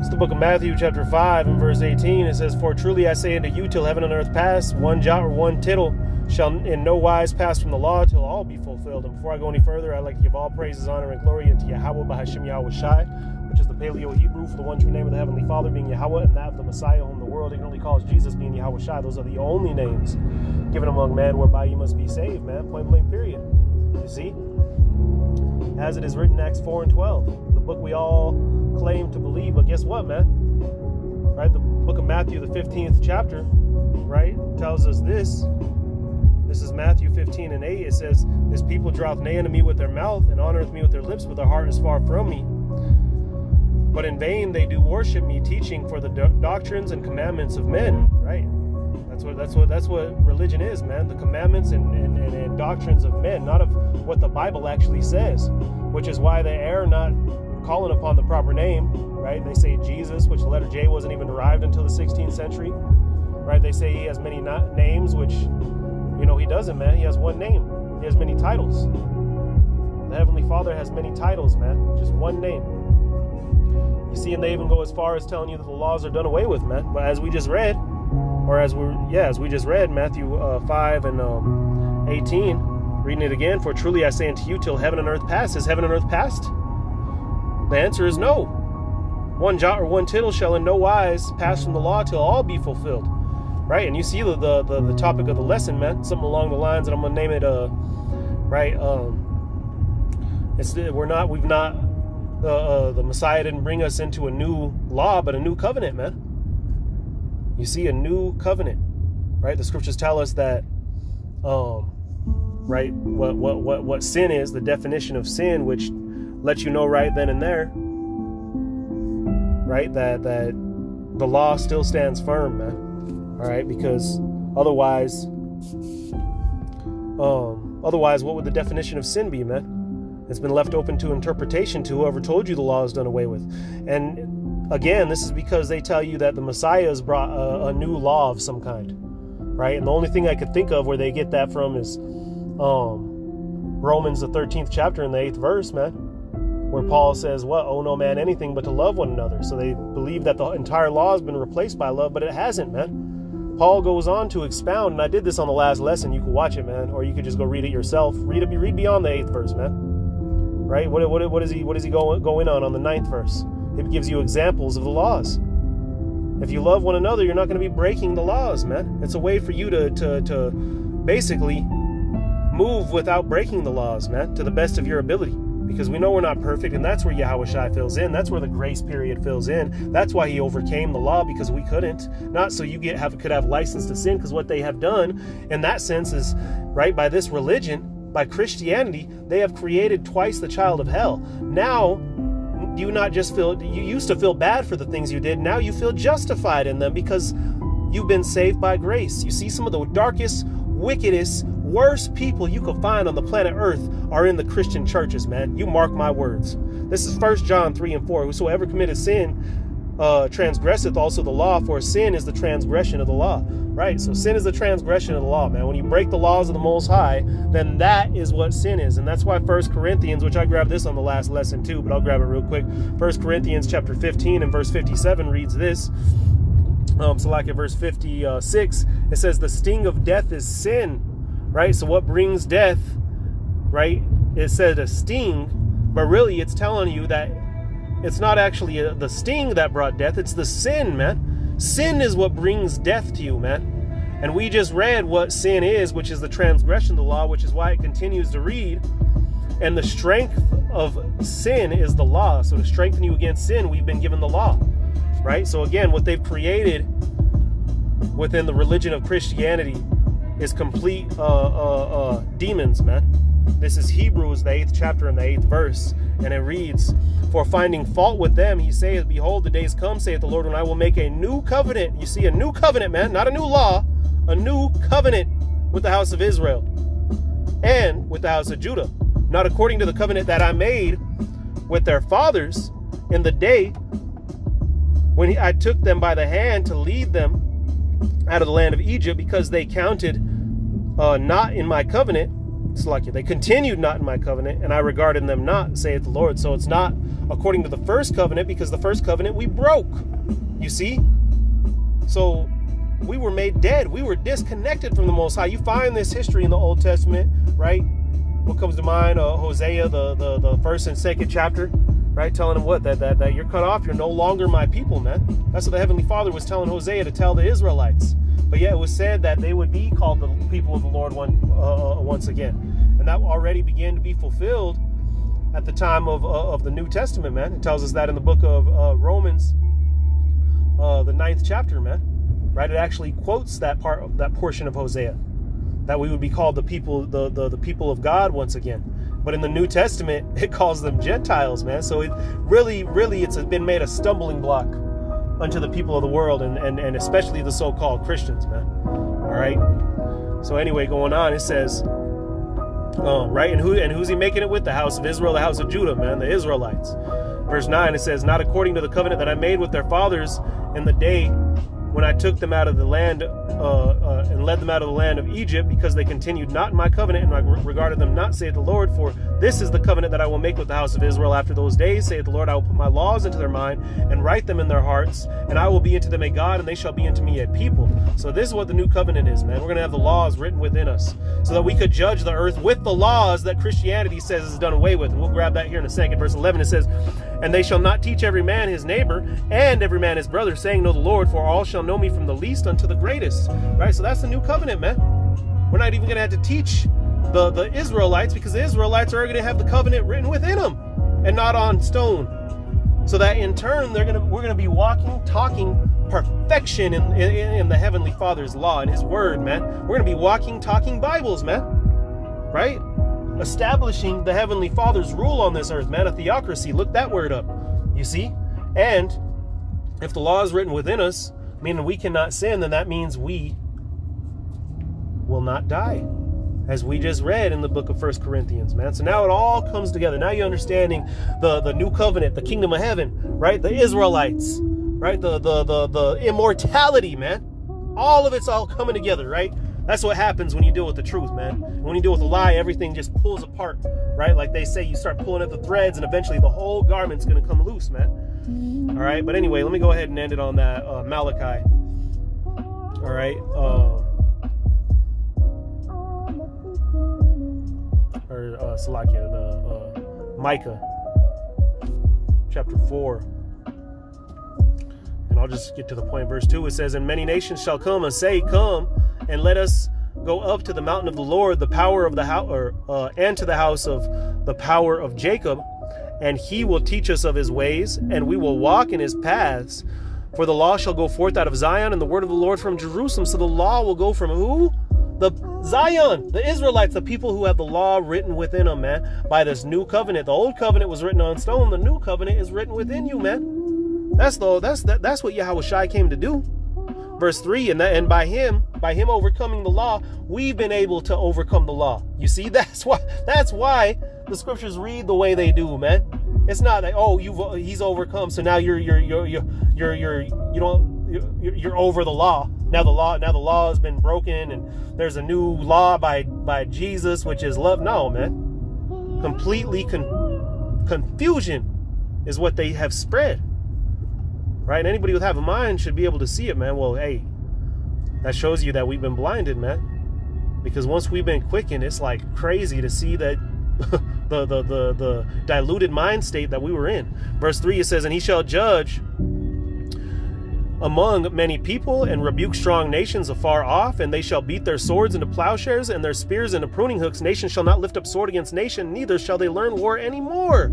It's the book of Matthew, chapter 5, and verse 18. It says, "For truly I say unto you, till heaven and earth pass, one jot or one tittle shall in no wise pass from the law till all be fulfilled." And before I go any further, I'd like to give all praises, honor, and glory unto Yahweh Bahashim Yahweh Shai, which is the Paleo-Hebrew for the one true name of the Heavenly Father, being Yahweh, and that of the Messiah, whom the world ignorantly calls Jesus, being Yahweh Shai. Those are the only names given among men whereby you must be saved, man. Point blank, period. You see? As it is written in Acts 4 and 12, the book we all claim to believe. But guess what, man? Right? The book of Matthew, the 15th chapter, right, tells us this. This is Matthew 15 and 8. It says, "This people draweth nigh unto me with their mouth, and honoreth me with their lips, but their heart is far from me. But in vain they do worship me, teaching for the doctrines and commandments of men." Right? That's what religion is, man. The commandments and doctrines of men, not of what the Bible actually says. Which is why they err not calling upon the proper name. Right? They say Jesus, which the letter J wasn't even derived until the 16th century. Right? They say he has many names, which, you know, he doesn't, man. He has one name. He has many titles. The Heavenly Father has many titles, man. Just one name. You see, and they even go as far as telling you that the laws are done away with, man. But as we just read, Matthew 5 and 18, reading it again, "For truly I say unto you, till heaven and earth pass." Has heaven and earth passed? The answer is no. One jot or one tittle shall in no wise pass from the law till all be fulfilled. Right? And you see the topic of the lesson, man. Something along the lines, and I'm gonna name it the Messiah didn't bring us into a new law, but a new covenant, man. You see, a new covenant, right? The scriptures tell us that, right, what sin is, the definition of sin, which lets you know right then and there, right, that the law still stands firm, man. All right, because otherwise, what would the definition of sin be, man? It's been left open to interpretation to whoever told you the law is done away with. And again, this is because they tell you that the Messiah has brought a new law of some kind, right? And the only thing I could think of where they get that from is Romans, the 13th chapter in the 8th verse, man, where Paul says, "What? Owe no man anything but to love one another." So they believe that the entire law has been replaced by love, but it hasn't, man. Paul goes on to expound, and I did this on the last lesson. You can watch it, man, or you could just go read it yourself. Read beyond the 8th verse, man. Right? What is he going on the 9th verse? It gives you examples of the laws. If you love one another, you're not going to be breaking the laws, man. It's a way for you to basically move without breaking the laws, man, to the best of your ability. Because we know we're not perfect, and that's where Yahweh Shai fills in. That's where the grace period fills in. That's why he overcame the law, because we couldn't. Not so you could have license to sin, because what they have done in that sense is, right, by this religion, by Christianity, they have created twice the child of hell. Now, you used to feel bad for the things you did. Now you feel justified in them because you've been saved by grace. You see, some of the darkest, wickedest, worst people you could find on the planet Earth are in the Christian churches, man. You mark my words. This is 1 John 3 and 4. Whosoever committed sin transgresseth also the law, for sin is the transgression of the law. Right? So sin is the transgression of the law, man. When you break the laws of the Most High, then that is what sin is. And that's why 1 Corinthians, which I grabbed this on the last lesson too, but I'll grab it real quick. 1 Corinthians chapter 15 and verse 57 reads this. So like at verse 56, it says, "The sting of death is sin." Right? So what brings death, right? It said a sting, but really it's telling you that it's not actually the sting that brought death. It's the sin, man. Sin is what brings death to you, man. And we just read what sin is, which is the transgression of the law, which is why it continues to read. And the strength of sin is the law. So to strengthen you against sin, we've been given the law, right? So again, what they've created within the religion of Christianity is complete demons, man. This is Hebrews, the 8th chapter and the 8th verse, and it reads, "For finding fault with them, he saith, Behold, the days come, saith the Lord, when I will make a new covenant." You see, a new covenant, man, not a new law, a new covenant with the house of Israel and with the house of Judah, not according to the covenant that I made with their fathers in the day when I took them by the hand to lead them out of the land of Egypt, because they counted not in my covenant, They continued not in my covenant, and I regarded them not, saith the Lord. So it's not according to the first covenant, because the first covenant we broke. You see? So we were made dead. We were disconnected from the Most High. You find this history in the Old Testament, right? What comes to mind? Hosea, the first and second chapter, right? Telling them what? That you're cut off. You're no longer my people, man. That's what the Heavenly Father was telling Hosea to tell the Israelites. But yeah, it was said that they would be called the people of the Lord once again. And that already began to be fulfilled at the time of the New Testament, man. It tells us that in the book of Romans, the 9th chapter, man. Right? It actually quotes that portion of Hosea, that we would be called the people, the people of God once again. But in the New Testament, it calls them Gentiles, man. So it really, it's been made a stumbling block unto the people of the world, and especially the so-called Christians, man. All right. So anyway, going on, it says, right, and who's he making it with? The house of Israel, the house of Judah, man, the Israelites. Verse 9, it says, not according to the covenant that I made with their fathers in the day when I took them out of the land and led them out of the land of Egypt, because they continued not in my covenant, and I regarded them not, saith the Lord. For this is the covenant that I will make with the house of Israel after those days, saith the Lord. I will put my laws into their mind and write them in their hearts, and I will be unto them a God, and they shall be unto me a people. So this is what the new covenant is, man. We're going to have the laws written within us so that we could judge the earth with the laws that Christianity says is done away with. And we'll grab that here in a second. Verse 11, it says, and they shall not teach every man his neighbor and every man his brother, saying, know the Lord, for all shall know me from the least unto the greatest. Right? So that's the new covenant, man. We're not even going to have to teach the Israelites, because the Israelites are going to have the covenant written within them and not on stone. So that in turn, we're going to be talking perfection in the Heavenly Father's law and His Word, man. We're going to be talking Bibles, man. Right? Establishing the Heavenly Father's rule on this earth, man. A theocracy. Look that word up. You see? And if the law is written within us, meaning we cannot sin, then that means we will not die, as we just read in the book of 1 Corinthians, man. So now it all comes together. Now you're understanding the new covenant, the kingdom of heaven, right? The Israelites, right? The immortality, man. All of it's all coming together, right? That's what happens when you deal with the truth, man. And when you deal with a lie, everything just pulls apart, right? Like they say, you start pulling at the threads, and eventually the whole garment's going to come loose, man. All right, but anyway, let me go ahead and end it on that Malachi. All right. Salakia, the Micah, chapter 4. And I'll just get to the point. Verse 2, it says, and many nations shall come and say, come, and let us go up to the mountain of the Lord, the power of the house, and to the house of the power of Jacob, and he will teach us of his ways, and we will walk in his paths. For the law shall go forth out of Zion, and the word of the Lord from Jerusalem. So the law will go from who? The Zion, the Israelites, the people who have the law written within them, man, by this new covenant. The old covenant was written on stone. The new covenant is written within you, man. That's what Yahweh Shai came to do. Verse 3, and by him overcoming the law, we've been able to overcome the law. You see, that's why the scriptures read the way they do, man. It's not that, oh, he's overcome, so now you're over the law. Now the law has been broken, and there's a new law by Jesus, which is love. No, man. Completely confusion is what they have spread. Right? And anybody with half a mind should be able to see it, man. Well, hey, that shows you that we've been blinded, man. Because once we've been quickened, it's like crazy to see that the diluted mind state that we were in. Verse 3, it says, and he shall judge among many people and rebuke strong nations afar off, and they shall beat their swords into plowshares and their spears into pruning hooks. Nation shall not lift up sword against nation, neither shall they learn war anymore.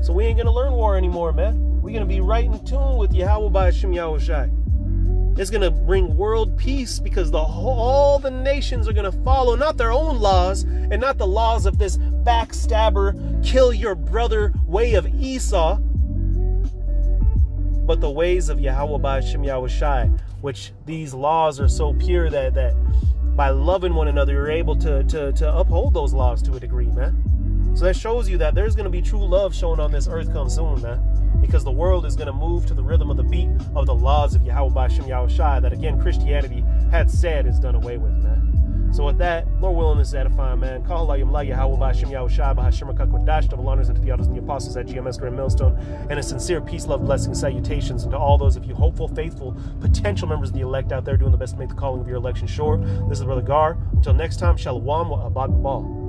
So we ain't going to learn war anymore, man. We're going to be right in tune with Yahweh by Hashem Yahweh Shai. It's going to bring world peace, because all the nations are going to follow not their own laws and not the laws of this backstabber, kill your brother way of Esau, but the ways of Yahweh by Hashem Yahweh Shai, which these laws are so pure that by loving one another, you're able to uphold those laws to a degree, man. So that shows you that there's going to be true love shown on this earth come soon, man. Because the world is going to move to the rhythm of the beat of the laws of Yahweh by Hashem Yahweh Shai, that again Christianity had said is done away with, man. So with that, Lord willing, this is edifying, man. Kahalayim la Yahweh Ba'Hashem Yahushua Ba'Hashem Kakwadash. Double honors unto the elders and the apostles at GMS Grand Millstone. And a sincere peace, love, blessings, salutations unto all those of you hopeful, faithful, potential members of the elect out there doing the best to make the calling of your election sure. This is Brother Gar. Until next time, Shalom wa Abad Ball.